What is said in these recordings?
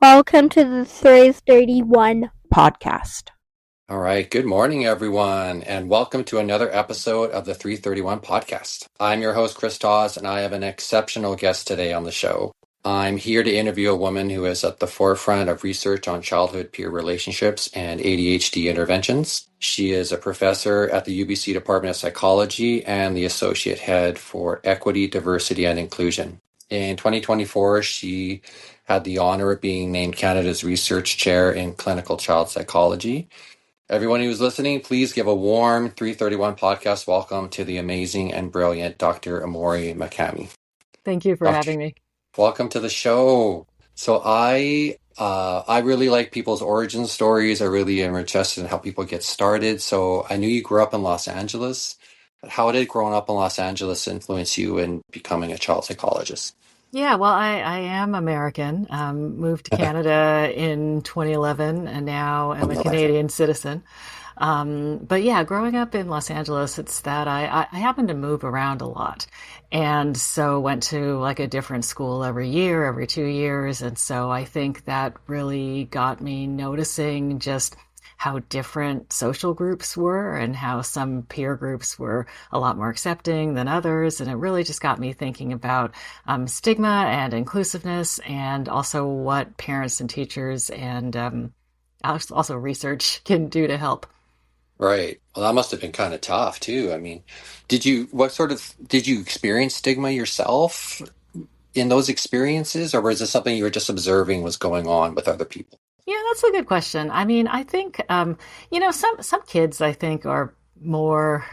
Welcome to the 331 podcast. All right. Good morning, everyone, and welcome to another episode of the 331 podcast. I'm your host, Chris Tawes, and I have an exceptional guest today on the show. I'm here to interview a woman who is at the forefront of research on childhood peer relationships and ADHD interventions. She is a professor at the UBC Department of Psychology and the associate head for Equity, Diversity, and Inclusion. In 2024, she had the honor of being named Canada's Research Chair in Clinical Child Psychology. Everyone who's listening, please give a warm 331 podcast welcome to the amazing and brilliant Dr. Amori Mikami. Thank you for having me. Welcome to the show. So I really like people's origin stories. I really am interested in how people get started. So I knew you grew up in Los Angeles. How did growing up in Los Angeles influence you in becoming a child psychologist? Yeah, well, I am American. Moved to Canada in 2011, and now I'm a Canadian citizen. But yeah, growing up in Los Angeles, it's that I happen to move around a lot. And so went to like a different school every year, every 2 years. And so I think that really got me noticing just how different social groups were and how some peer groups were a lot more accepting than others. And it really just got me thinking about stigma and inclusiveness, and also what parents and teachers and also research can do to help. Right. Well, that must have been kind of tough too. I mean, did you experience stigma yourself in those experiences, or was it something you were just observing was going on with other people? Yeah, that's a good question. I mean, I think some kids I think are more,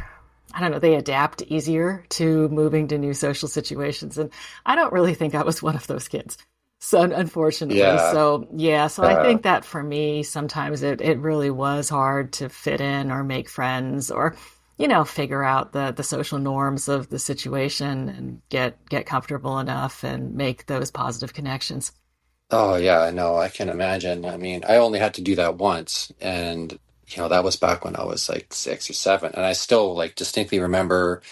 I don't know, they adapt easier to moving to new social situations, and I don't really think I was one of those kids. So unfortunately, Yeah. so I think that for me, sometimes it really was hard to fit in or make friends or, figure out the social norms of the situation and get comfortable enough and make those positive connections. Oh, yeah, no, I can imagine. I mean, I only had to do that once, and that was back when I was like 6 or 7, and I still like distinctly remember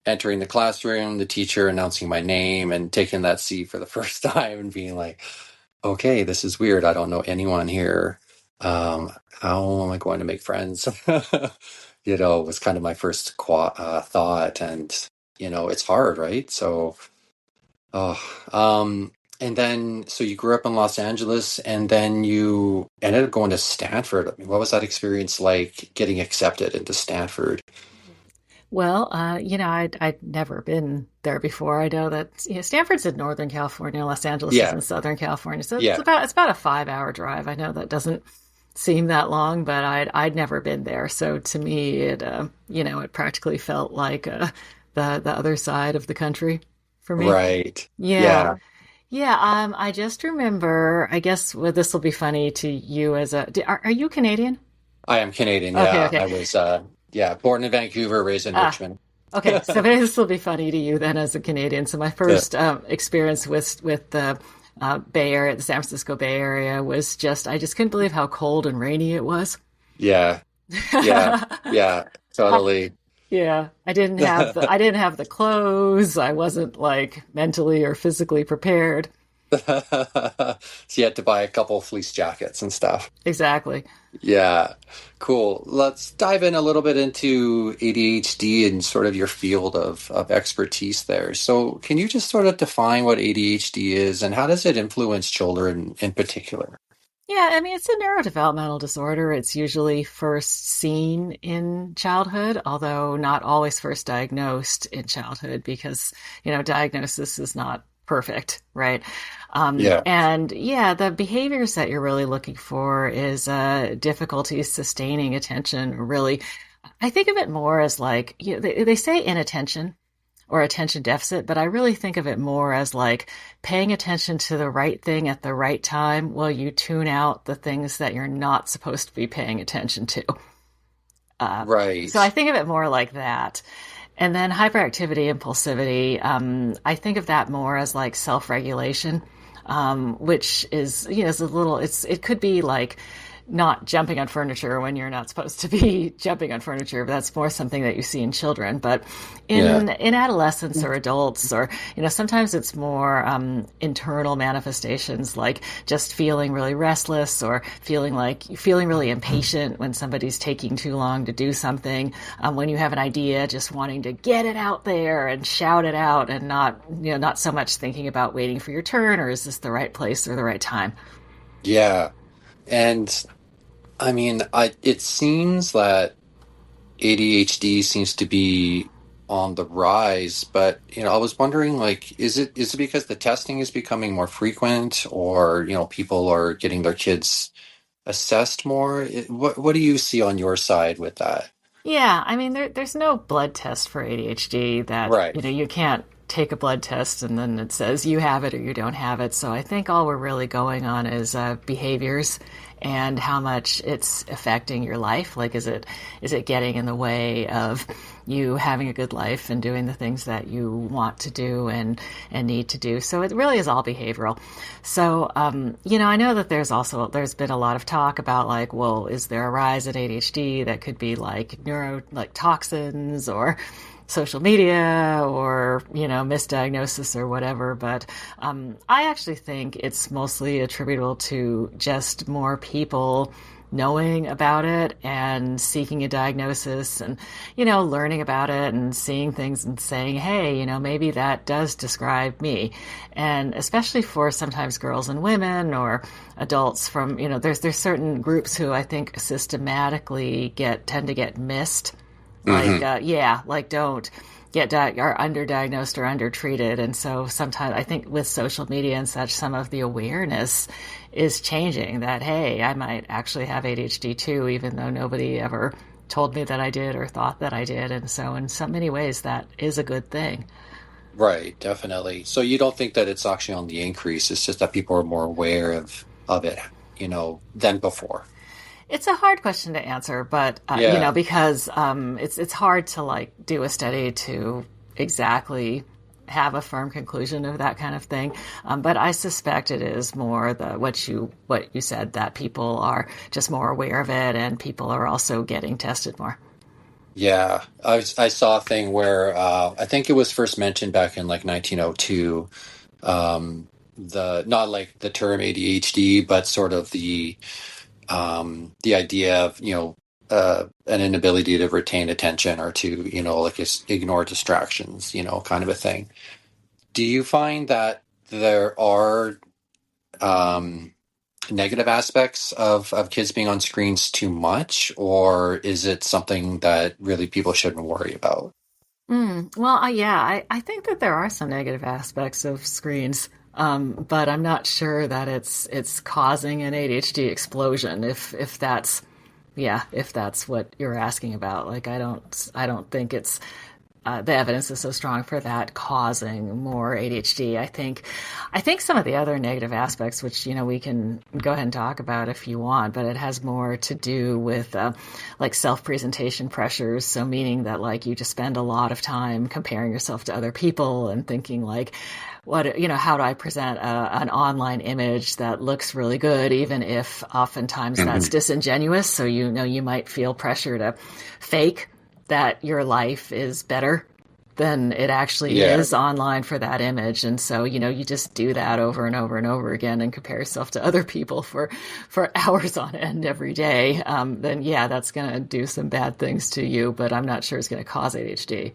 entering the classroom, the teacher announcing my name and taking that seat for the first time and being like, okay, this is weird. I don't know anyone here. How am I going to make friends? Was kind of my first thought. And, it's hard, right? So, oh, and then, so you grew up in Los Angeles and then you ended up going to Stanford. I mean, what was that experience like getting accepted into Stanford? Well, I'd never been there before. I know that Stanford's in Northern California, Los Angeles is Yeah, in Southern California, so it's yeah. about a 5 hour drive. I know that doesn't seem that long, but I'd never been there, so to me, it practically felt like the other side of the country for me. Right. Yeah, Yeah, yeah. I just remember. I guess this will be funny to you as are you Canadian? I am Canadian. Okay, Yeah, okay. I was, born in Vancouver, raised in Ah, Richmond. okay, so this will be funny to you then as a Canadian. So my So, first experience with the Bay Area, the San Francisco Bay Area, was just I just couldn't believe how cold and rainy it was. yeah, yeah, yeah, totally. Yeah, I didn't have the clothes. I wasn't like mentally or physically prepared. So you had to buy a couple fleece jackets and stuff. Exactly. Yeah, cool. Let's dive in a little bit into ADHD and sort of your field of expertise there. So, can you just sort of define what ADHD is and how does it influence children in particular? Yeah, I mean, it's a neurodevelopmental disorder. It's usually first seen in childhood, although not always first diagnosed in childhood because, diagnosis is not perfect, right? Yeah, And yeah, the behaviors that you're really looking for is difficulty sustaining attention. Really, I think of it more as like, they say inattention or attention deficit, but I really think of it more as like paying attention to the right thing at the right time while you tune out the things that you're not supposed to be paying attention to. Uh, so I right. think of it more like that. And then hyperactivity, impulsivity, I think of that more as like self-regulation, which is, is a little, it could be like not jumping on furniture when you're not supposed to be jumping on furniture. But that's more something that you see in children. But Yeah. in adolescents or adults, or sometimes it's more internal manifestations, like just feeling really restless, or feeling really impatient when somebody's taking too long to do something. When you have an idea, just wanting to get it out there and shout it out, and not so much thinking about waiting for your turn, or is this the right place or the right time. Yeah. And I mean, it seems that ADHD seems to be on the rise, but I was wondering, like, is it because the testing is becoming more frequent, or people are getting their kids assessed more? What do you see on your side with that? Yeah, I mean, there's no blood test for ADHD that, Right. you can't take a blood test and then it says you have it or you don't have it. So I think all we're really going on is behaviors and how much it's affecting your life. Like, is it getting in the way of you having a good life and doing the things that you want to do and need to do? So it really is all behavioral. So, I know that there's been a lot of talk about, like, well, is there a rise in ADHD that could be like like toxins or social media or misdiagnosis or whatever, but I actually think it's mostly attributable to just more people knowing about it and seeking a diagnosis, and learning about it and seeing things and saying, hey, maybe that does describe me. And especially for sometimes girls and women or adults from there's certain groups who I think systematically tend to get missed, like, Hmm. like don't get are underdiagnosed or undertreated. And so sometimes I think with social media and such, some of the awareness is changing that, hey, I might actually have ADHD too, even though nobody ever told me that I did or thought that I did. And so in so many ways, that is a good thing. Right, definitely. So you don't think that it's actually on the increase? It's just that people are more aware of it, than before. It's a hard question to answer, but Yeah. because it's hard to like do a study to exactly have a firm conclusion of that kind of thing. But I suspect it is more what you said, that people are just more aware of it, and people are also getting tested more. Yeah, I saw a thing where I think it was first mentioned back in like 1902. The Not like the term ADHD, but sort of the idea of an inability to retain attention, or to like ignore distractions, kind of a thing. Do you find that there are um, negative aspects of kids being on screens too much, or is it something that really people shouldn't worry about? Well, yeah, I think that there are some negative aspects of screens, but I'm not sure that it's causing an ADHD explosion. If that's if that's what you're asking about, like, I don't think it's the evidence is so strong for that causing more ADHD. I think some of the other negative aspects, which we can go ahead and talk about if you want, but it has more to do with like self-presentation pressures. So meaning that, like, you just spend a lot of time comparing yourself to other people and thinking, like, how do I present an online image that looks really good, even if oftentimes that's Hmm. disingenuous. So you might feel pressure to fake that your life is better than it actually Yeah. is online for that image. And so, you just do that over and over and over again and compare yourself to other people for hours on end every day. Then yeah, that's going to do some bad things to you, but I'm not sure it's going to cause ADHD.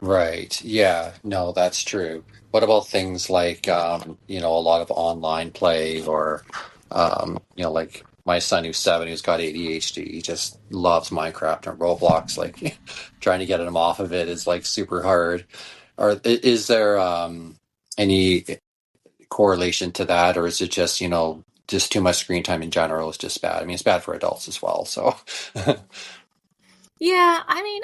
Right. Yeah. No, that's true. What about things like, a lot of online play, or, like my son who's 7, who's got ADHD, he just loves Minecraft and Roblox. Like, trying to get him off of it is like super hard. Is there any correlation to that, or is it just, just too much screen time in general is just bad? I mean, it's bad for adults as well. So, Yeah, I mean,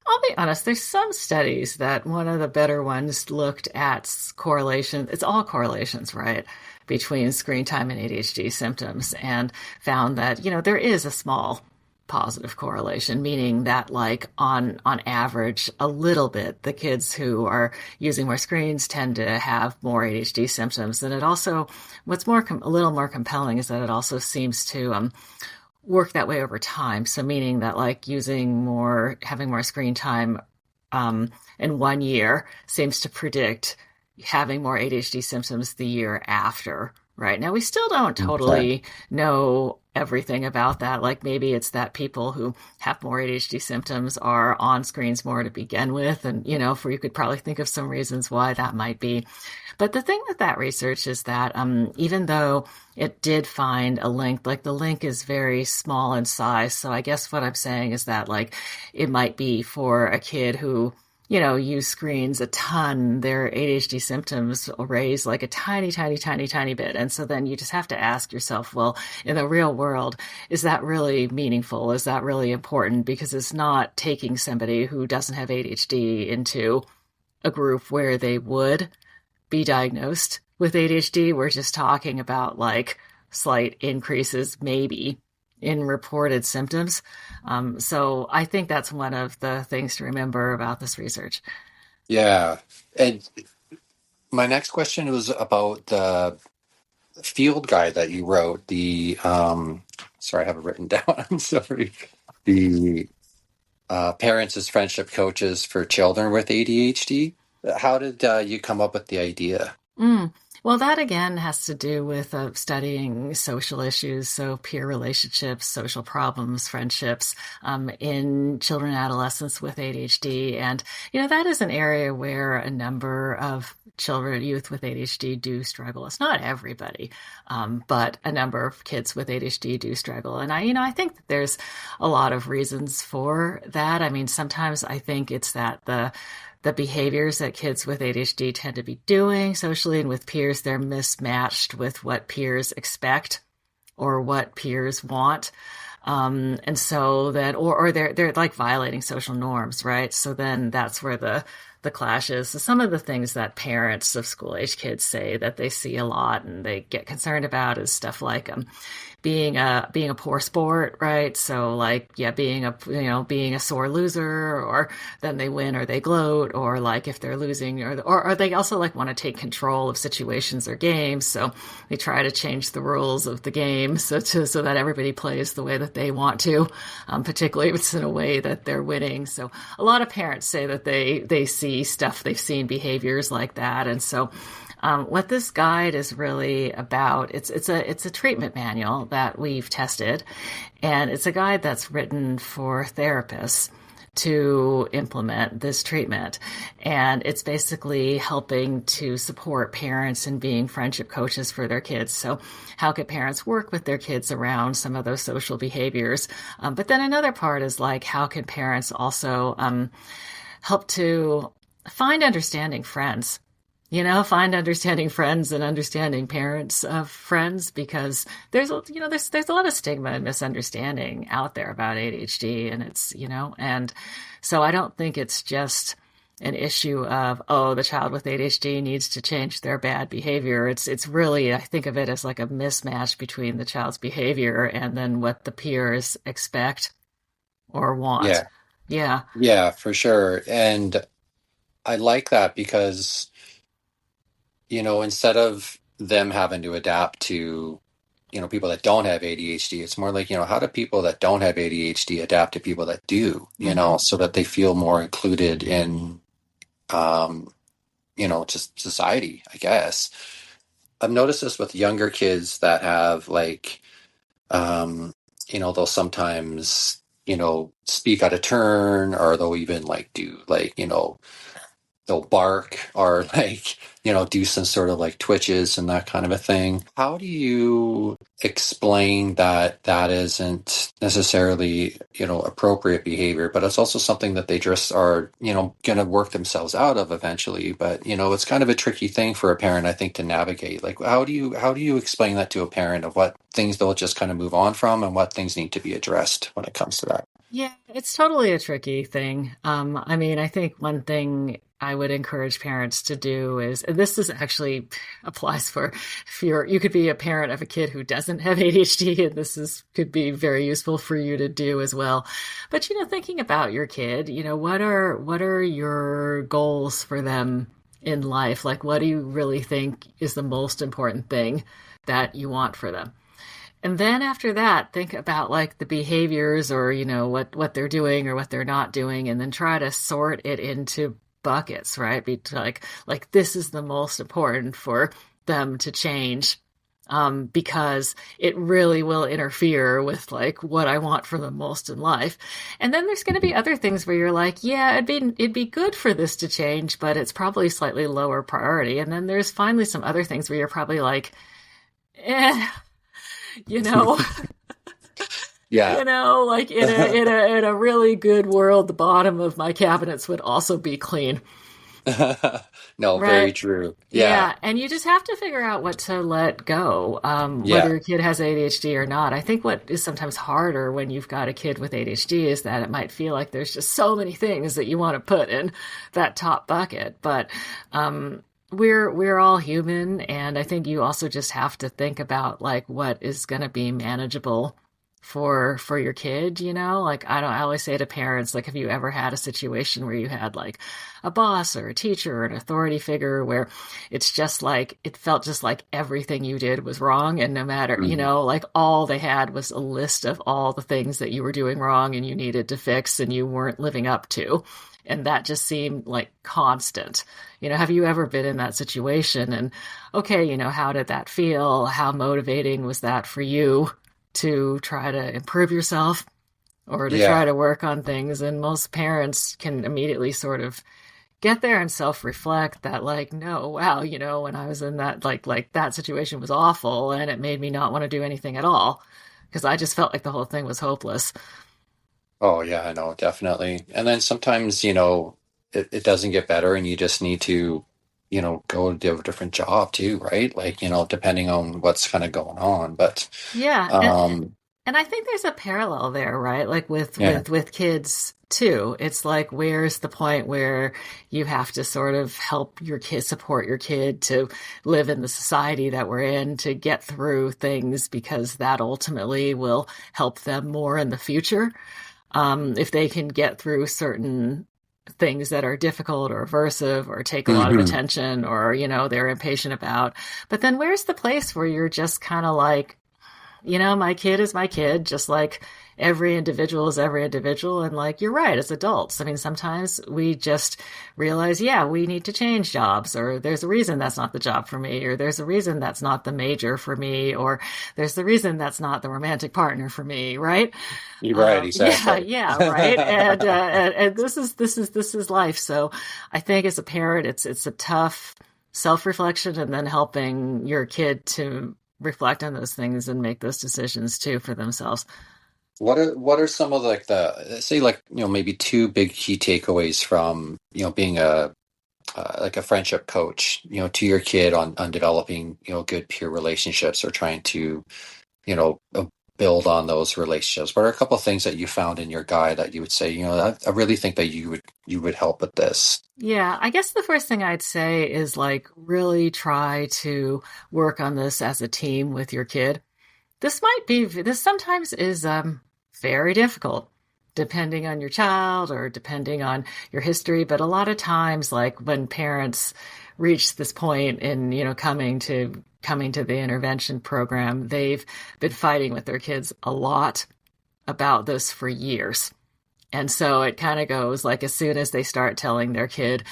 I'll be honest, there's some studies that one of the better ones looked at correlation. It's all correlations, right? Between screen time and ADHD symptoms, and found that, there is a small positive correlation, meaning that like on average, a little bit, the kids who are using more screens tend to have more ADHD symptoms. And it also, what's more a little more compelling is that it also seems to work that way over time. So meaning that like having more screen time in 1 year seems to predict having more ADHD symptoms the year after. Right. Now, we still don't Okay. totally know everything about that. Like maybe it's that people who have more ADHD symptoms are on screens more to begin with. And, you could probably think of some reasons why that might be. But the thing with that research is that even though it did find a link, like the link is very small in size. So I guess what I'm saying is that like it might be for a kid who use screens a ton, their ADHD symptoms will raise like a tiny, tiny, tiny, tiny bit. And so then you just have to ask yourself, well, in the real world, is that really meaningful? Is that really important? Because it's not taking somebody who doesn't have ADHD into a group where they would be diagnosed with ADHD. We're just talking about like slight increases, maybe in reported symptoms. So I think that's one of the things to remember about this research. Yeah. And my next question was about the field guide that you wrote. Sorry, I have it written down. I'm sorry. The Parents as Friendship Coaches for Children with ADHD. How did you come up with the idea? Mm. Well, that again has to do with studying social issues, so peer relationships, social problems, friendships in children and adolescents with ADHD. And, that is an area where a number of children, youth with ADHD do struggle. It's not everybody, but a number of kids with ADHD do struggle. And I think that there's a lot of reasons for that. I mean, sometimes I think it's that the behaviors that kids with ADHD tend to be doing socially and with peers, they're mismatched with what peers expect or what peers want. And so that, or they're like violating social norms, right? So then that's where the clash is. So some of the things that parents of school age kids say that they see a lot and they get concerned about is stuff like, being a poor sport, right? So like, yeah, being a sore loser, or then they win or they gloat, or like if they're losing, or they also like want to take control of situations or games. So they try to change the rules of the game so that everybody plays the way that they want to, particularly if it's in a way that they're winning. So a lot of parents say that they see stuff, they've seen behaviors like that. And so what this guide is really about, it's a treatment manual that we've tested, and it's a guide that's written for therapists to implement this treatment. And it's basically helping to support parents in being friendship coaches for their kids. So how can parents work with their kids around some of those social behaviors? But then another part is like, how can parents also help to find understanding friends? Find understanding friends and understanding parents of friends, because there's a lot of stigma and misunderstanding out there about ADHD, and and so I don't think it's just an issue of, oh, the child with ADHD needs to change their bad behavior. It's really, I think of it as like a mismatch between the child's behavior and then what the peers expect or want. Yeah. Yeah. Yeah, for sure. And I like that because, instead of them having to adapt to, people that don't have ADHD, it's more like, how do people that don't have ADHD adapt to people that do, Mm-hmm. so that they feel more included in, um, just society, I guess. I've noticed this with younger kids that have like, um, they'll sometimes, speak out of turn, or they'll even like do like, they'll bark or like, do some sort of like twitches and that kind of a thing. How do you explain that that isn't necessarily, appropriate behavior, but it's also something that they just are, going to work themselves out of eventually. But, it's kind of a tricky thing for a parent, I think, to navigate. Like, how do you explain that to a parent of what things they'll just kind of move on from and what things need to be addressed when it comes to that? Yeah, it's totally a tricky thing. I mean, I think one thing I would encourage parents to do is, and this is actually applies for if you could be a parent of a kid who doesn't have ADHD, and could be very useful for you to do as well. But, thinking about your kid, what are your goals for them in life? Like, what do you really think is the most important thing that you want for them? And then after that, think about like the behaviors or, what they're doing or what they're not doing, and then try to sort it into buckets, right? Be like this is the most important for them to change, because it really will interfere with like what I want for them most in life. And then there's going to be other things where you're like, yeah, it'd be good for this to change, but it's probably slightly lower priority. And then there's finally some other things where you're probably like, Yeah. Like in a really good world, the bottom of my cabinets would also be clean. No, Right. very true. Yeah. And you just have to figure out what to let go, whether Yeah. your kid has ADHD or not. I think what is sometimes harder when you've got a kid with ADHD is that it might feel like there's just so many things that you want to put in that top bucket. But we're all human, and I think you also just have to think about like what is going to be manageable for your kid, like I always say to parents, like, have you ever had a situation where you had like a boss or a teacher or an authority figure where it's just like it felt just like everything you did was wrong, and no matter like all they had was a list of all the things that you were doing wrong and you needed to fix and you weren't living up to, and that just seemed like constant. Have you ever been in that situation? And okay, how did that feel? How motivating was that for you to try to improve yourself or to try to work on things? And most parents can immediately sort of get there and self-reflect that like, no, wow, when I was in that, like that situation was awful and it made me not want to do anything at all because I just felt like the whole thing was hopeless. Oh, yeah, I know, definitely. And then sometimes, it doesn't get better and you just need to, go do a different job too, right? Like, depending on what's kind of going on. But, Yeah. um, And I think there's a parallel there, right? Like with yeah. with kids too. It's like, where's the point where you have to sort of help your kid, support your kid to live in the society that we're in, to get through things, because that ultimately will help them more in the future. If they can get through certain things that are difficult or aversive or take a lot of Hmm. attention or, they're impatient about. But then where's the place where you're just kind of like, my kid is my kid, just like every individual is every individual. And like, you're right, as adults, I mean, sometimes we just realize, yeah, we need to change jobs, or there's a reason that's not the job for me, or there's a reason that's not the major for me, or there's the reason that's not the romantic partner for me, right? You're right, Yeah, exactly. yeah, right. And this is life. So I think as a parent, it's a tough self-reflection, and then helping your kid to reflect on those things and make those decisions too for themselves. What are some of like say like, maybe two big key takeaways from, being like a friendship coach, to your kid on developing, good peer relationships or trying to, build on those relationships? What are a couple of things that you found in your guide that you would say, I really think that you would help with this? Yeah, I guess the first thing I'd say is like really try to work on this as a team with your kid. This sometimes is very difficult depending on your child or depending on your history. But a lot of times, like when parents reach this point in, coming to the intervention program, they've been fighting with their kids a lot about this for years. And so it kind of goes like, as soon as they start telling their kid,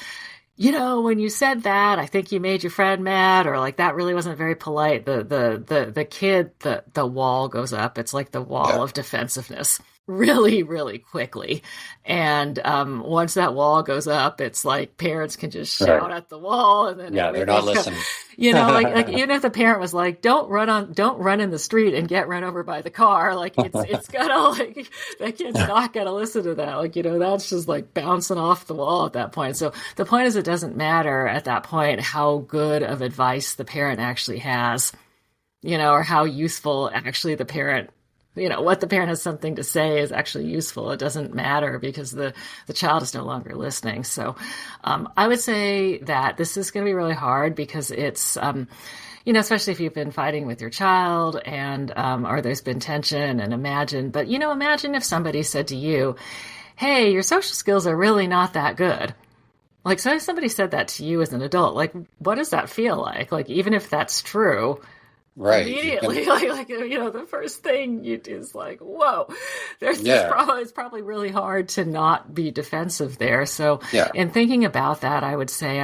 when you said that, I think you made your friend mad, or like that really wasn't very polite. The kid, the wall goes up. It's like the wall Yeah. of defensiveness really, really quickly. And once that wall goes up, it's like parents can just Right. shout at the wall, and then Yeah, they're not everything listening. like even if the parent was like, don't run in the street and get run over by the car, like it's gonna, like, that kid's not gonna listen to that, like, that's just like bouncing off the wall at that point. So the point is, it doesn't matter at that point how good of advice the parent actually has, or how useful actually the parent what the parent has something to say is actually useful. It doesn't matter because the child is no longer listening. So I would say that this is going to be really hard because it's especially if you've been fighting with your child and or there's been tension, and imagine if somebody said to you, hey, your social skills are really not that good. Like, so if somebody said that to you as an adult, like, what does that feel like? Like, even if that's true, Right. immediately, the first thing you do is like, whoa, it's probably really hard to not be defensive there. So Yeah. in thinking about that, I would say,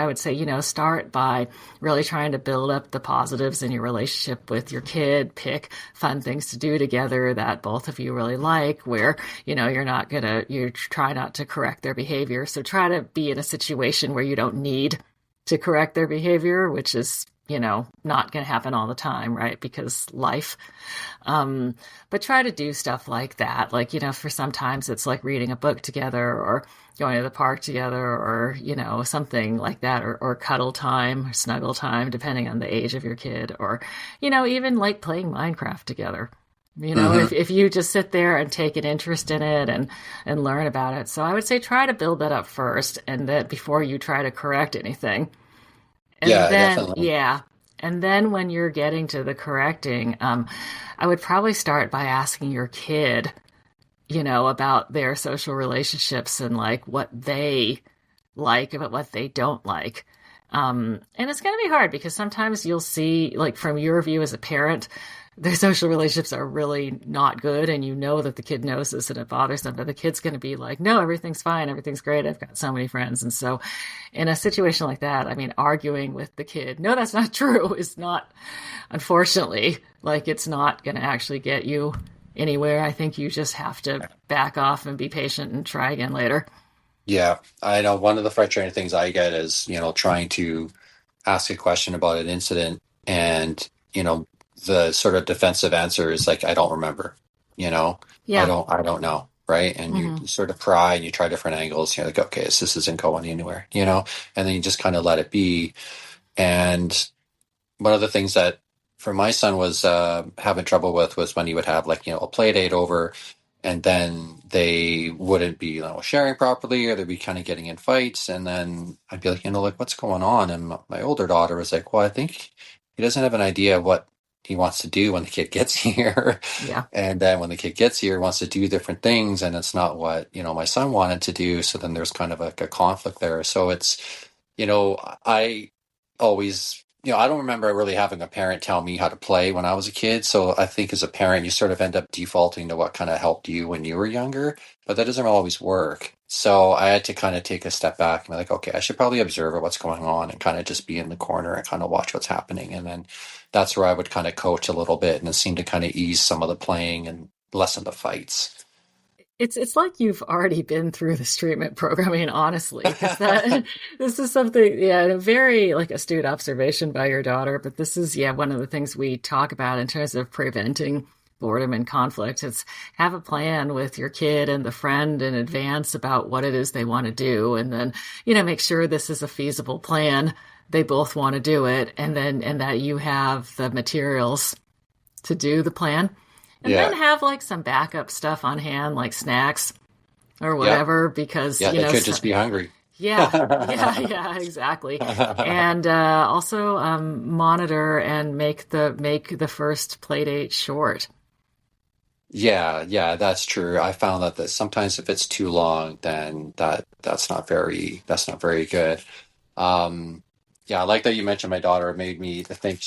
start by really trying to build up the positives in your relationship with your kid, pick fun things to do together that both of you really like, where, you try not to correct their behavior. So try to be in a situation where you don't need to correct their behavior, which is not going to happen all the time, right? Because life. But try to do stuff like that. Like, for sometimes it's like reading a book together or going to the park together or, something like that, or cuddle time or snuggle time, depending on the age of your kid, or, even like playing Minecraft together. If you just sit there and take an interest in it and learn about it. So I would say try to build that up first, and that before you try to correct anything. And Definitely. and then when you're getting to the correcting, I would probably start by asking your kid, about their social relationships and like what they like about what they don't like. And it's going to be hard because sometimes you'll see, like, from your view as a parent, their social relationships are really not good, and that the kid knows this and it bothers them, but the kid's going to be like, no, everything's fine, everything's great, I've got so many friends. And so in a situation like that, arguing with the kid, no, that's not true, is not, unfortunately, like, it's not going to actually get you anywhere. I think you just have to back off and be patient and try again later. Yeah. I know one of the frustrating things I get is, trying to ask a question about an incident and, the sort of defensive answer is like, I don't remember, Yeah. I don't know. Right. And Hmm. you sort of pry and you try different angles. You're like, okay, so this isn't going anywhere, and then you just kind of let it be. And one of the things that for my son was having trouble with was when he would have like, a play date over and then they wouldn't be, sharing properly or they'd be kind of getting in fights. And then I'd be like, like what's going on? And my older daughter was like, well, I think he doesn't have an idea of what he wants to do when the kid gets here. Yeah. And then when the kid gets here, he wants to do different things. And it's not what, my son wanted to do. So then there's kind of like a conflict there. So it's, I always, I don't remember really having a parent tell me how to play when I was a kid. So I think as a parent, you sort of end up defaulting to what kind of helped you when you were younger, but that doesn't always work. So I had to kind of take a step back and be like, okay, I should probably observe what's going on and kind of just be in the corner and kind of watch what's happening. And then that's where I would kind of coach a little bit and it seemed to kind of ease some of the playing and lessen the fights. It's like you've already been through this treatment program. Honestly, because that this is something, a very like astute observation by your daughter. But this is, one of the things we talk about in terms of preventing boredom and conflict. It's have a plan with your kid and the friend in advance about what it is they want to do, and then make sure this is a feasible plan. They both want to do it, and that you have the materials to do the plan. And then Yeah. have like some backup stuff on hand, like snacks or Yeah. whatever, because, Yeah. They could just be hungry. yeah, exactly. And also monitor and make the first play date short. Yeah, that's true. I found that sometimes if it's too long, then that's not very good. Um, yeah, I like that you mentioned my daughter. It made me think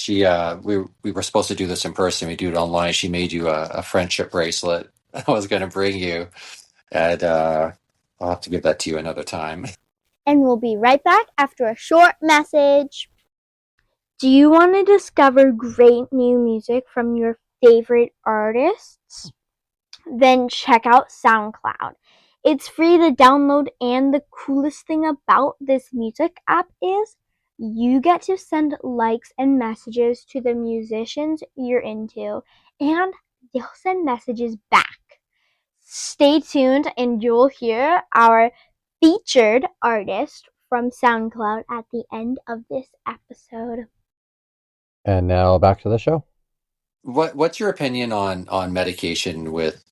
we were supposed to do this in person. We do it online. She made you a friendship bracelet. I was going to bring you, and I'll have to give that to you another time. And we'll be right back after a short message. Do you want to discover great new music from your favorite artists? Then check out SoundCloud. It's free to download, and the coolest thing about this music app is you get to send likes and messages to the musicians you're into, and they'll send messages back. Stay tuned, and you'll hear our featured artist from SoundCloud at the end of this episode. And now back to the show. What's your opinion on medication with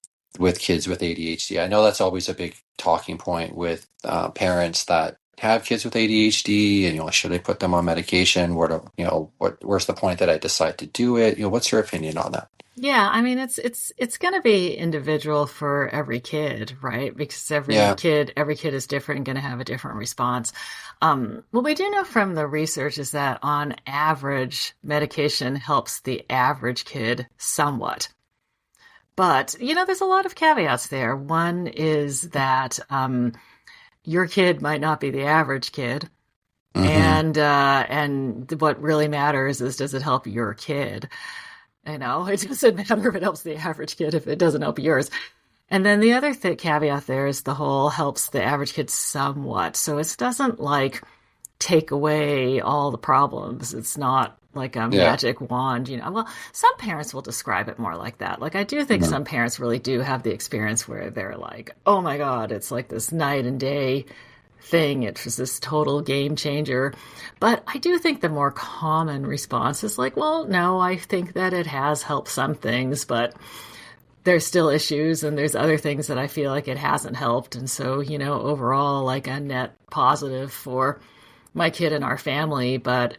kids with ADHD? I know that's always a big talking point with parents that have kids with ADHD, and should I put them on medication? Where's the point that I decide to do it? What's your opinion on that? Yeah, I mean it's going to be individual for every kid, right? Because Yeah. every kid is different and going to have a different response. What we do know from the research is that on average, medication helps the average kid somewhat. But there's a lot of caveats there. One is that your kid might not be the average kid, Hmm. and what really matters is, does it help your kid? It doesn't matter if it helps the average kid if it doesn't help yours. And then the other caveat there is the whole helps the average kid somewhat. So it doesn't like take away all the problems. It's not like a Yeah. magic wand. Well, some parents will describe it more like that. Like I do think Mhm. some parents really do have the experience where they're like, oh my God, it's like this night and day thing. It was this total game changer. But I do think the more common response is like, well, no, I think that it has helped some things, but there's still issues and there's other things that I feel like it hasn't helped. And so, overall, like a net positive for my kid and our family. But,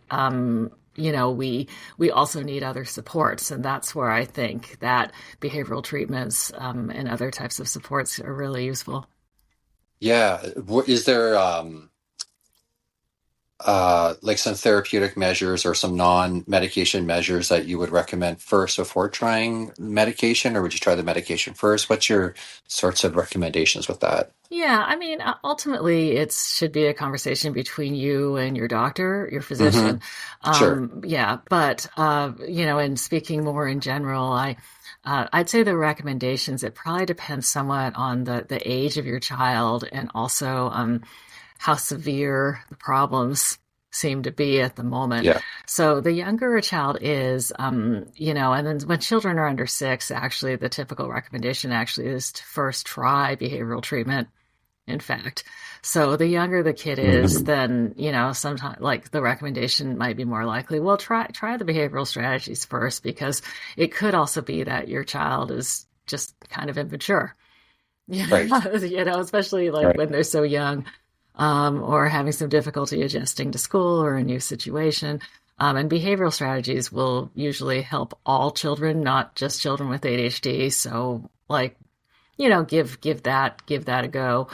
we also need other supports. And that's where I think that behavioral treatments and other types of supports are really useful. Yeah. Is there like some therapeutic measures or some non-medication measures that you would recommend first before trying medication, or would you try the medication first? What's your sorts of recommendations with that? Yeah, I mean, ultimately, it should be a conversation between you and your doctor, your Hmm. physician. Sure. Yeah, but and speaking more in general, I'd say the recommendations. It probably depends somewhat on the age of your child and also how severe the problems seem to be at the moment. Yeah. So the younger a child is, and then when children are under 6, actually, the typical recommendation actually is to first try behavioral treatment, in fact. So the younger the kid is, Hmm. then, sometimes like the recommendation might be more likely, well, try the behavioral strategies first, because it could also be that your child is just kind of immature. Right. Especially like Right. when they're so young, or having some difficulty adjusting to school or a new situation. And behavioral strategies will usually help all children, not just children with ADHD. So, like, give that a go.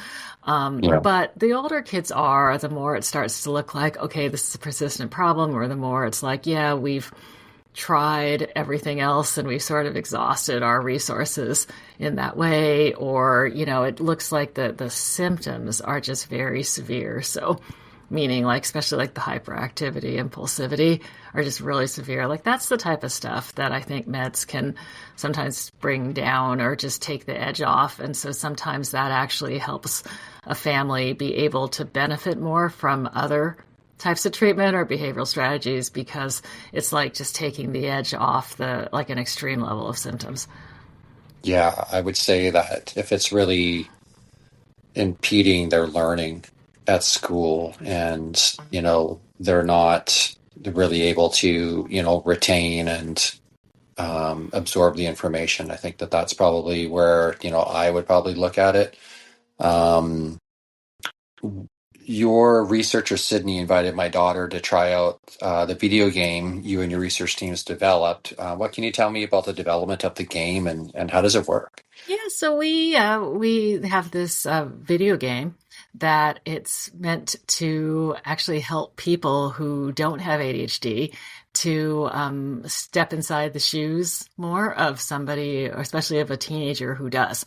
Yeah. But the older kids are, the more it starts to look like, okay, this is a persistent problem, or the more it's like, yeah, we've tried everything else and we've sort of exhausted our resources in that way, or it looks like the symptoms are just very severe. So meaning like especially like the hyperactivity, impulsivity are just really severe. Like that's the type of stuff that I think meds can sometimes bring down or just take the edge off. And so sometimes that actually helps a family be able to benefit more from other types of treatment or behavioral strategies, because it's like just taking the edge off the like an extreme level of symptoms. Yeah. I would say that if it's really impeding their learning at school, and they're not really able to retain and absorb the information, I think that that's probably where I would probably look at it. um, your researcher Sydney invited my daughter to try out the video game you and your research teams developed. What can you tell me about the development of the game, and how does it work? Yeah, so we have this video game that it's meant to actually help people who don't have ADHD to step inside the shoes more of somebody, or especially of a teenager who does.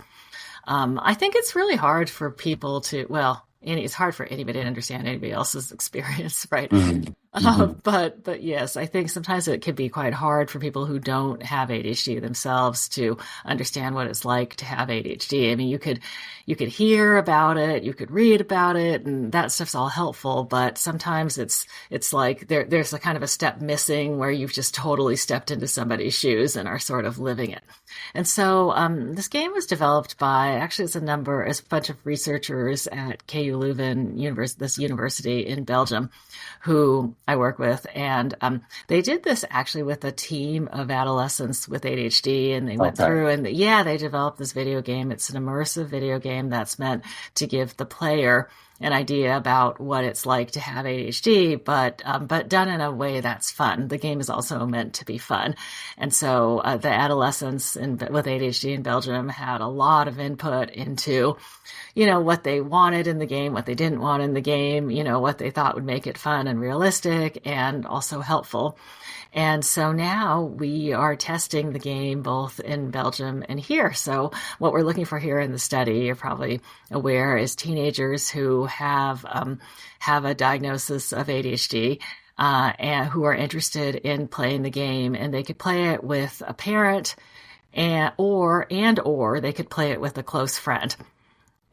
I think it's really hard for people to, well, it's hard for anybody to understand anybody else's experience, right? Mhm. Mhm. But yes, I think sometimes it can be quite hard for people who don't have ADHD themselves to understand what it's like to have ADHD. I mean, you could hear about it, you could read about it, and that stuff's all helpful. But sometimes it's like there's a kind of a step missing where you've just totally stepped into somebody's shoes and are sort of living it. And so this game was developed by actually it's a bunch of researchers at KU Leuven, this university in Belgium, who I work with, and they did this actually with a team of adolescents with ADHD, and they went Okay. through and yeah, they developed this video game. It's an immersive video game that's meant to give the player an idea about what it's like to have ADHD, but done in a way that's fun. The game is also meant to be fun, and so the adolescents with ADHD in Belgium had a lot of input into, what they wanted in the game, what they didn't want in the game, what they thought would make it fun and realistic and also helpful. And so now we are testing the game both in Belgium and here. So what we're looking for here in the study, you're probably aware, is teenagers who have a diagnosis of ADHD. And who are interested in playing the game, and they could play it with a parent or they could play it with a close friend.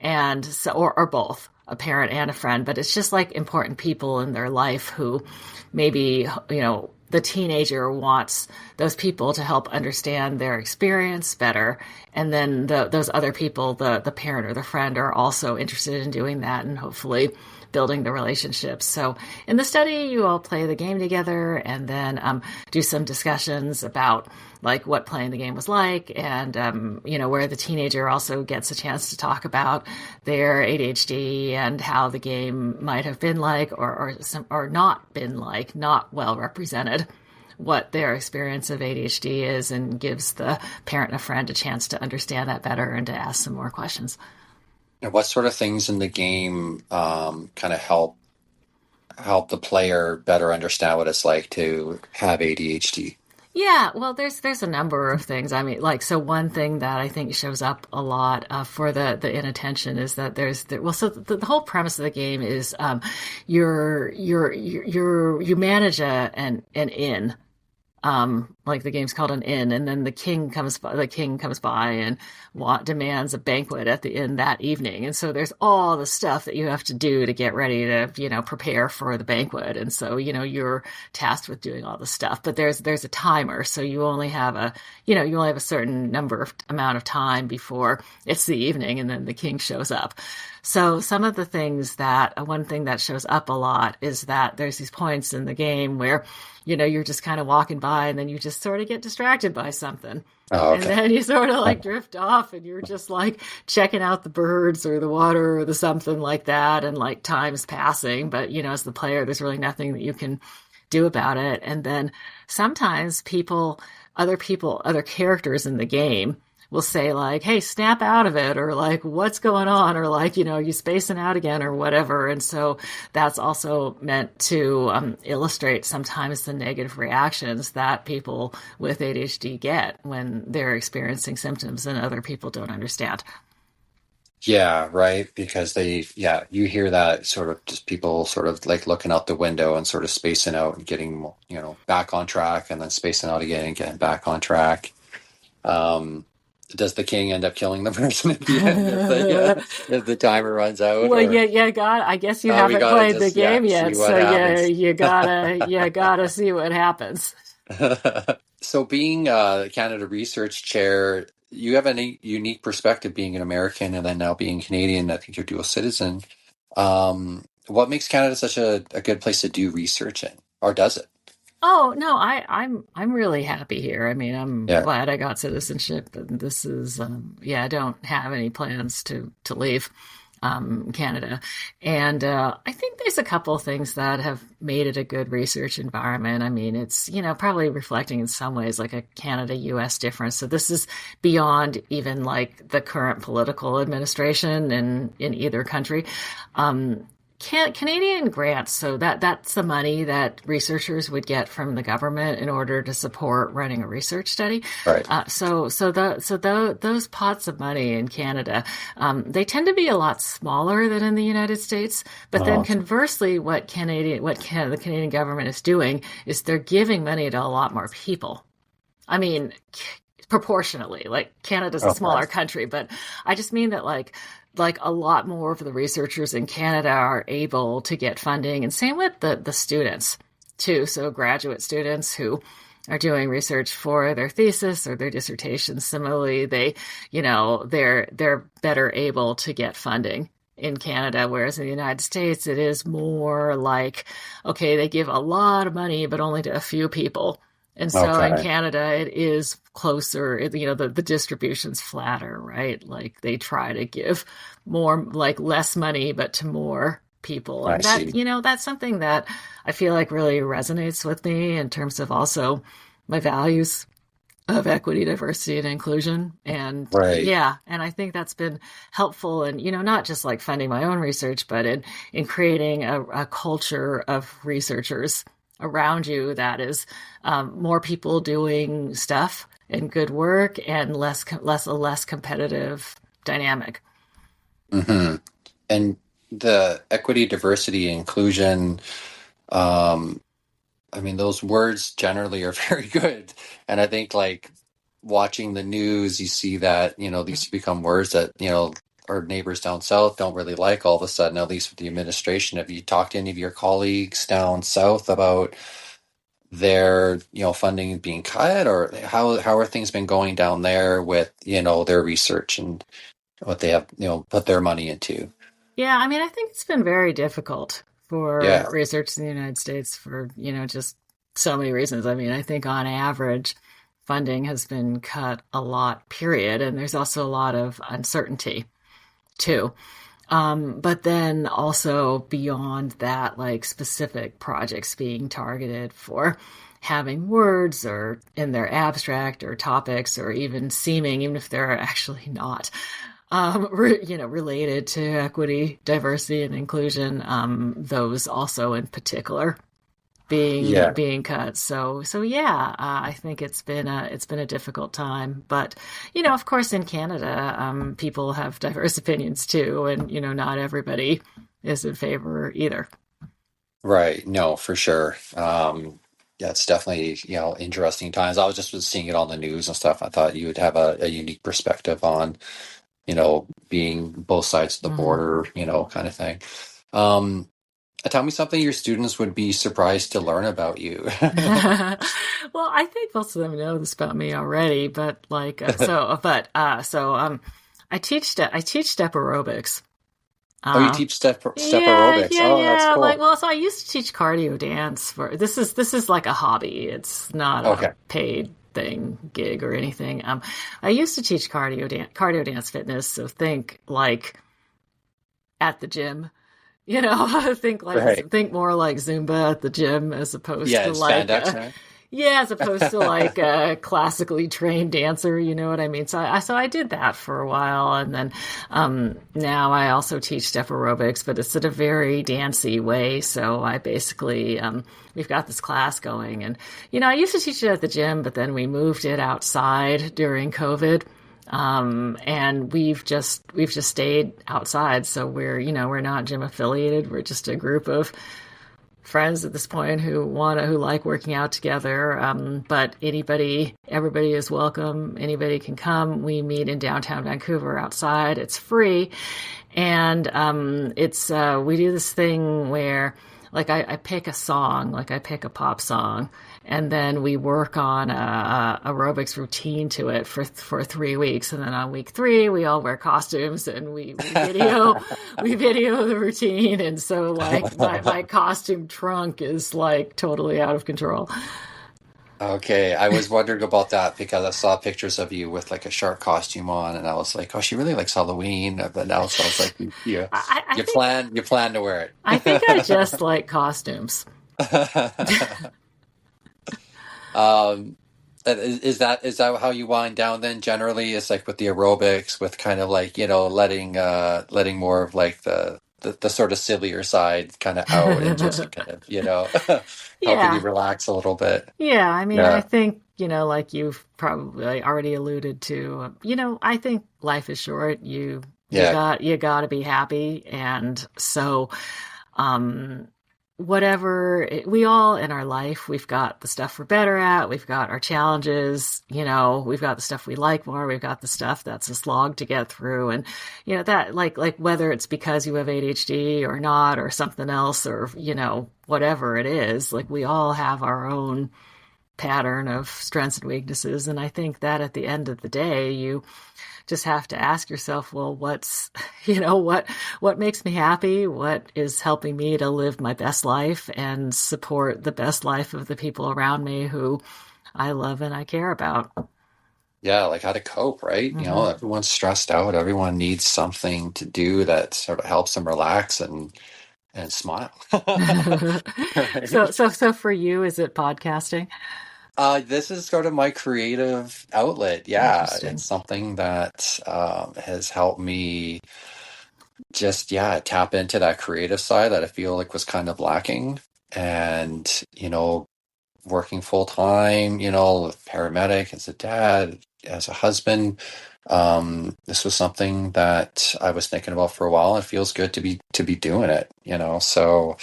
And so, or both, a parent and a friend, but it's just like important people in their life who maybe, the teenager wants those people to help understand their experience better. And then those other people, the parent or the friend, are also interested in doing that and hopefully building the relationships. So in the study, you all play the game together and then do some discussions about like what playing the game was like, and where the teenager also gets a chance to talk about their ADHD and how the game might have been like or not been like, not well represented what their experience of ADHD is, and gives the parent and a friend a chance to understand that better and to ask some more questions. And what sort of things in the game kind of help the player better understand what it's like to have ADHD? Yeah, well, there's a number of things. I mean, so one thing that I think shows up a lot for the inattention is that so the whole premise of the game is you manage an inn. Like the game's called an inn, and then the king comes by and demands a banquet at the inn that evening. And so there's all the stuff that you have to do to get ready to, prepare for the banquet. And so, you're tasked with doing all the stuff, but there's a timer. So you only have a certain amount of time before it's the evening, and then the king shows up. So one thing that shows up a lot is that there's these points in the game where, you're just kind of walking by and then you just sort of get distracted by something. Oh, okay. And then you sort of like drift off and you're just like checking out the birds or the water or the other like that. And like time's passing, but as the player, there's really nothing that you can do about it. And then sometimes other characters in the game will say like, hey, snap out of it, or like, what's going on? Or like, you spacing out again or whatever. And so that's also meant to illustrate sometimes the negative reactions that people with ADHD get when they're experiencing symptoms and other people don't understand. Yeah, right. Because you hear that sort of just people sort of like looking out the window and sort of spacing out and getting, back on track, and then spacing out again and getting back on track. Does the king end up killing the person at the end if the timer runs out? Well, I guess you haven't played the game yet, so you gotta see what happens. So being a Canada Research Chair, you have a unique perspective being an American and then now being Canadian. I think you're dual citizen. What makes Canada such a good place to do research in, or does it? Oh no, I'm really happy here. I mean, I'm glad I got citizenship, and this is I don't have any plans to leave Canada. And I think there's a couple things that have made it a good research environment. I mean, it's probably reflecting in some ways like a Canada-US difference. So this is beyond even like the current political administration in either country. Canadian grants, so that's the money that researchers would get from the government in order to support running a research study. Right. Those pots of money in Canada, they tend to be a lot smaller than in the United States. But then conversely, what the Canadian government is doing is they're giving money to a lot more people. I mean, proportionally, like Canada's a smaller country, but I just mean that like a lot more of the researchers in Canada are able to get funding, and same with the students too. So graduate students who are doing research for their thesis or their dissertation, similarly, they're better able to get funding in Canada, whereas in the United States, it is more like, okay, they give a lot of money, but only to a few people. And so in Okay, Canada, it is closer, the distribution's flatter, right? Like they try to give more, like less money, but to more people. I And that, see. that's something that I feel like really resonates with me in terms of also my values of equity, diversity, and inclusion. And Right. yeah, and I think that's been helpful and, not just like funding my own research, but in creating a culture of researchers around you that is more people doing stuff and good work and a less competitive dynamic. Hmm. And the equity, diversity, inclusion, um, I mean, those words generally are very good. And I think like watching the news, you see that, these become words that, our neighbors down south don't really like all of a sudden, at least with the administration. Have you talked to any of your colleagues down south about their, funding being cut, or how are things been going down there with, their research and what they have, put their money into? Yeah, I mean, I think it's been very difficult for Yeah. research in the United States for, just so many reasons. I mean, I think on average, funding has been cut a lot, period. And there's also a lot of uncertainty too. But then also beyond that, like specific projects being targeted for having words or in their abstract or topics or even seeming, even if they're actually not, related to equity, diversity, and inclusion. Those also in particular being Yeah. being cut. So yeah, I think it's been a difficult time. But of course, in Canada, people have diverse opinions too, and not everybody is in favor either. Right. No, for sure. Yeah, it's definitely, interesting times. I was just seeing it on the news and stuff. I thought you would have a unique perspective on, being both sides of the Hmm. border, kind of thing. Um, Tell me something your students would be surprised to learn about you. Well, I think most of them know this about me already, but like I teach step aerobics. Oh, you Uh, teach step Yeah, aerobics. yeah, Oh, that's yeah. Like, cool. well, so I used to teach cardio dance for this is like a hobby. It's not a Okay. paid thing, gig or anything. I used to teach cardio dance fitness. So think like at the gym, Right. think more like Zumba at the gym as opposed Yeah, to and like spandex, right? yeah, as opposed to like a classically trained dancer, you know what I mean? So I did that for a while, and then now I also teach step aerobics, but it's in a very dancey way. So I basically we've got this class going, and I used to teach it at the gym, but then we moved it outside during COVID. And we've just stayed outside. So we're not gym affiliated. We're just a group of friends at this point who like working out together. But everybody is welcome. Anybody can come. We meet in downtown Vancouver outside. It's free, and it's we do this thing where like I pick a song, like I pick a pop song, and then we work on a aerobics routine to it for 3 weeks, and then on week 3 we all wear costumes and we video the routine, and so like my costume trunk is like totally out of control. Okay, I was wondering about that because I saw pictures of you with like a shark costume on, and I was like, "Oh, she really likes Halloween." But now it sounds like I you think plan to wear I think I just like costumes. it. Um, is that how you wind down then? Generally, it's like with the aerobics, with kind of like letting more of like the sort of sillier side kind of out and just kind of helping you Yeah. relax a little bit. Yeah, I mean, I Yeah, think, like you've probably already alluded to, I think life is short. yeah, You got to be happy. And so, um, we all in our life, we've got the stuff we're better at, we've got our challenges, we've got the stuff we like more, we've got the stuff that's a slog to get through. And, that like whether it's because you have ADHD or not, or something else, or, whatever it is, like we all have our own pattern of strengths and weaknesses. And I think that at the end of the day, you just have to ask yourself, well, what's, what makes me happy? What is helping me to live my best life and support the best life of the people around me who I love and I care about? Yeah, like how to cope, right? Everyone's stressed out. Everyone needs something to do that sort of helps them relax and smile. So, Right? so, so for you, is it podcasting? This is sort of my creative outlet. Yeah, Interesting. it's something that has helped me just, yeah, tap into that creative side that I feel like was kind of lacking. And, working full time, paramedic, as a dad, as a husband. This was something that I was thinking about for a while. It feels good to be doing it. So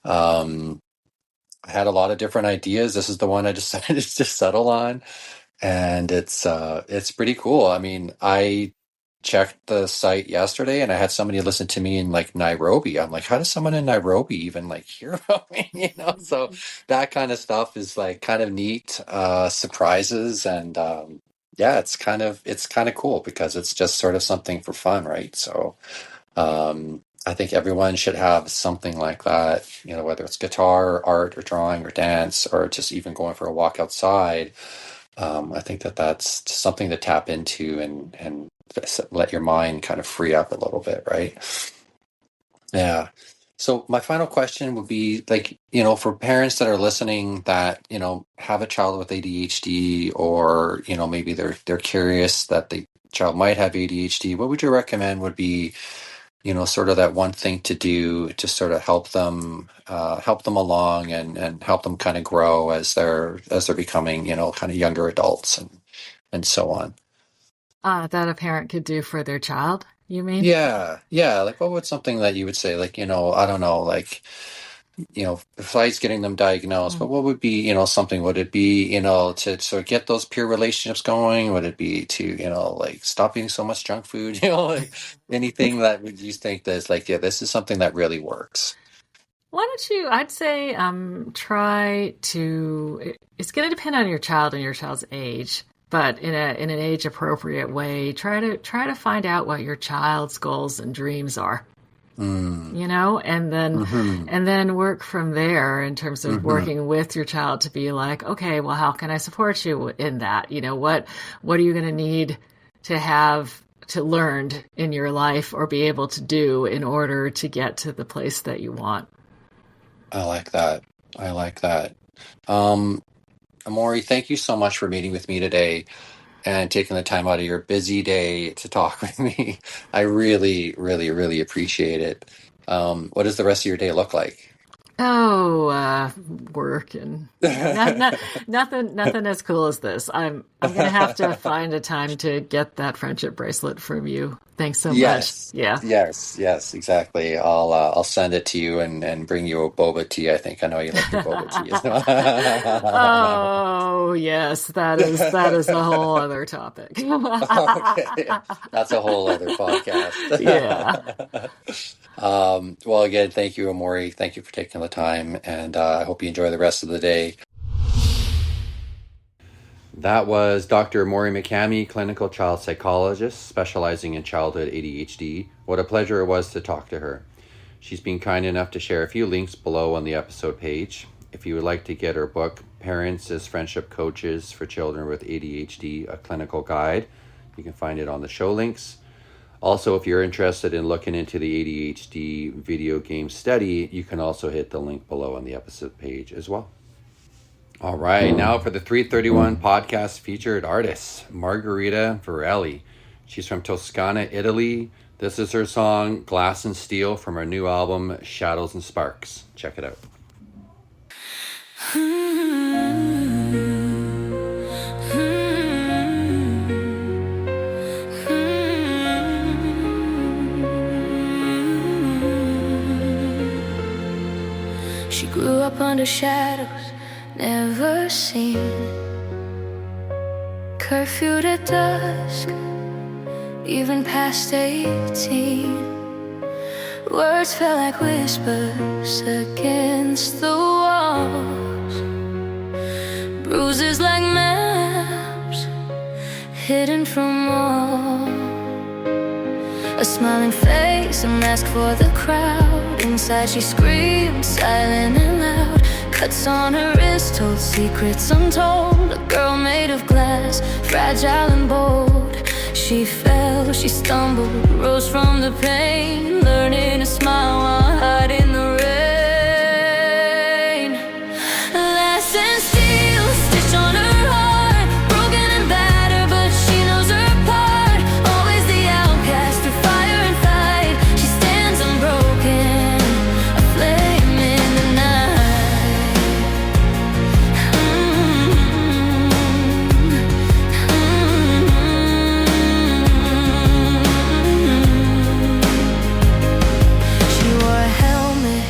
I had a lot of different ideas. This is the one I decided to settle on, and it's pretty cool. I mean, I checked the site yesterday and I had somebody listen to me in like Nairobi. I'm like, how does someone in Nairobi even like hear about me? So that kind of stuff is like kind of neat, surprises, and yeah, it's kind of cool because it's just sort of something for fun, right? So I think everyone should have something like that, whether it's guitar, art, or drawing, or dance, or just even going for a walk outside. I think that that's something to tap into and let your mind kind of free up a little bit, right? Yeah. So my final question would be like, for parents that are listening that, have a child with ADHD, or, maybe they're curious that the child might have ADHD, what would you recommend would be, sort of that one thing to do to sort of help them along and help them kind of grow as they're becoming, kind of younger adults and so on. That a parent could do for their child, you mean? Yeah, yeah. Like, what would something that you would say, like, I don't know, like, besides getting them diagnosed, but Mm. what would be, something? Would it be, to sort of get those peer relationships going? Would it be to, like stop eating so much junk food? Like anything that would you think that's like, yeah, this is something that really works. Why don't you, I'd say, try to, it's going to depend on your child and your child's age, but in an age appropriate way, try to find out what your child's goals and dreams are. Mm. And then Hmm. work from there in terms of Hmm. working with your child to be like, okay, well, how can I support you in that? What are you going to need to have to learned in your life or be able to do in order to get to the place that you want? I like that. I like that. Um, Amori, thank you so much for meeting with me today and taking the time out of your busy day to talk with me. I really, really, really appreciate it. What does the rest of your day look like? Oh, work and nothing as cool as this. I'm gonna have to find a time to get that friendship bracelet from you. Thanks so much. Yes, Yeah. yes, yes, exactly. I'll send it to you and bring you a boba tea. I think I know you like your boba tea as well. Oh, yes, that is a whole other topic. Okay, that's a whole other podcast. Yeah. Well, again, thank you, Amori. Thank you for taking the time, and I hope you enjoy the rest of the day. That was Dr. Amori Mikami, clinical child psychologist specializing in childhood ADHD. What a pleasure it was to talk to her. She's been kind enough to share a few links below on the episode page. If you would like to get her book, Parents as Friendship Coaches for Children with ADHD, a clinical guide, you can find it on the show links. Also, if you're interested in looking into the ADHD video game study, you can also hit the link below on the episode page as well. All right, now for the 331 podcast featured artist, Margherita VERRELLI. She's from Toscana, Italy. This is her song, Glass and Steel, from her new album, Shadows and Sparks. Check it out. She grew up under shadows never seen, curfewed at dusk, even past 18. Words felt like whispers against the walls, bruises like maps, hidden from all. A smiling face, a mask for the crowd. Inside she screamed, silent and loud. Cuts on her wrist, told secrets untold. A girl made of glass, fragile and bold. She fell, she stumbled, rose from the pain, learning to smile while hiding the rain. Glass and steel stitched on her heart, broken and battered, but she knows her part. Always the outcast through fire and fight. She stands unbroken, a flame in the night. She wore a helmet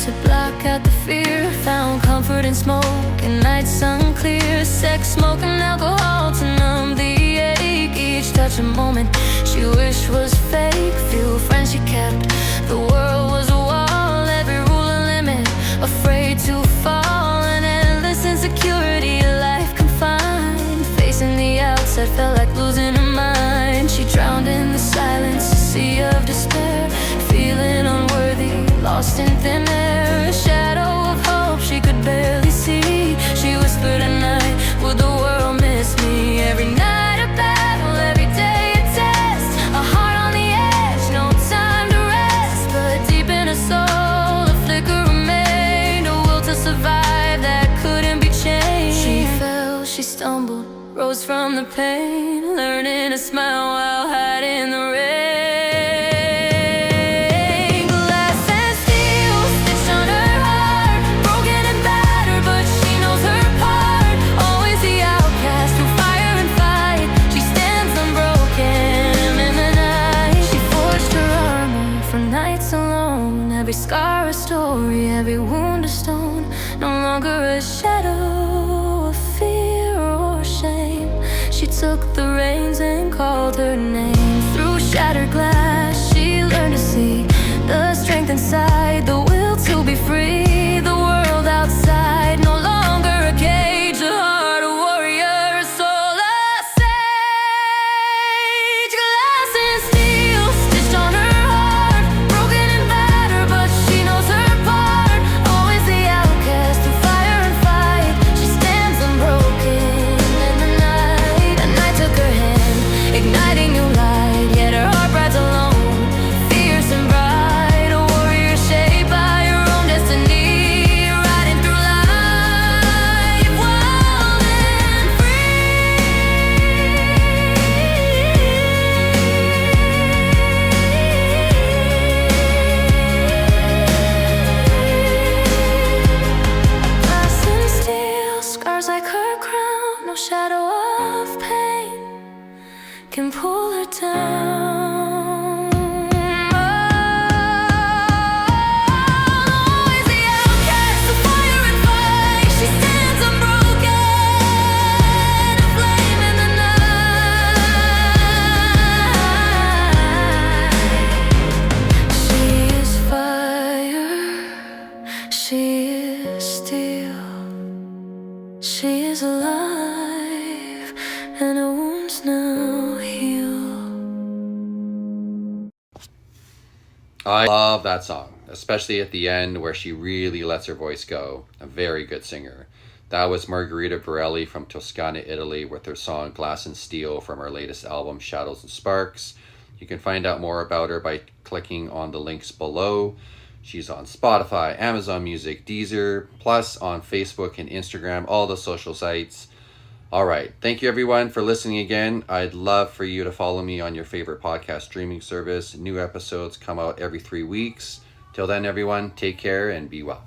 to block out the fear, found comfort in smoke and nights unclear. Sex, smoke and alcohol to numb the ache. Each touch a moment she wished was fake. Few friends she kept, the world was a wall. Every rule a limit, afraid to fall. An endless insecurity, a life confined. Facing the outset felt like losing her mind. She drowned in the silence, a sea of despair. Feeling unworthy, lost in thin air. A shadow of hope she could barely see. She whispered at night, would the world miss me? Every night a battle, every day a test. A heart on the edge, no time to rest. But deep in her soul, a flicker remained. A will to survive that couldn't be changed. She fell, she stumbled, rose from the pain, learning to smile while hiding the rain. Glass and steel stitched on her heart, broken and battered, but she knows her part. Always the outcast through fire and fight. She stands unbroken in the night. She forged her armor for nights alone. Every scar a story, every wound a stone. No longer a shadow of fear or shame. She took the reins and called her name. Through shattered glass she learned to see the strength inside, the will to be free. The world outside, no longer a cage. A heart, a warrior, a soul, a sage. Glass and steel stitched on her heart, broken and battered, but she knows her part. Always the outcast through fire and fight. She stands unbroken in the night. A night took her hand, igniting new light. Yet her heart rides alone, fierce and bright. A warrior shaped by her own destiny, riding through life wild and Glass and steel, scars like her crown. No shadow of pain can pull her down. Always the outcast, the fire and fight. She stands unbroken, a flame in the night. She is fire, she is steel. She is alive, and her wounds now heal. I love that song, especially at the end where she really lets her voice go. A very good singer. That was Margherita Verrelli from Toscana, Italy, with her song Glass and Steel from her latest album, Shadows and Sparks. You can find out more about her by clicking on the links below. She's on Spotify, Amazon Music, Deezer, plus on Facebook and Instagram, all the social sites. All right. Thank you, everyone, for listening again. I'd love for you to follow me on your favorite podcast streaming service. New episodes come out every 3 weeks. Till then, everyone, take care and be well.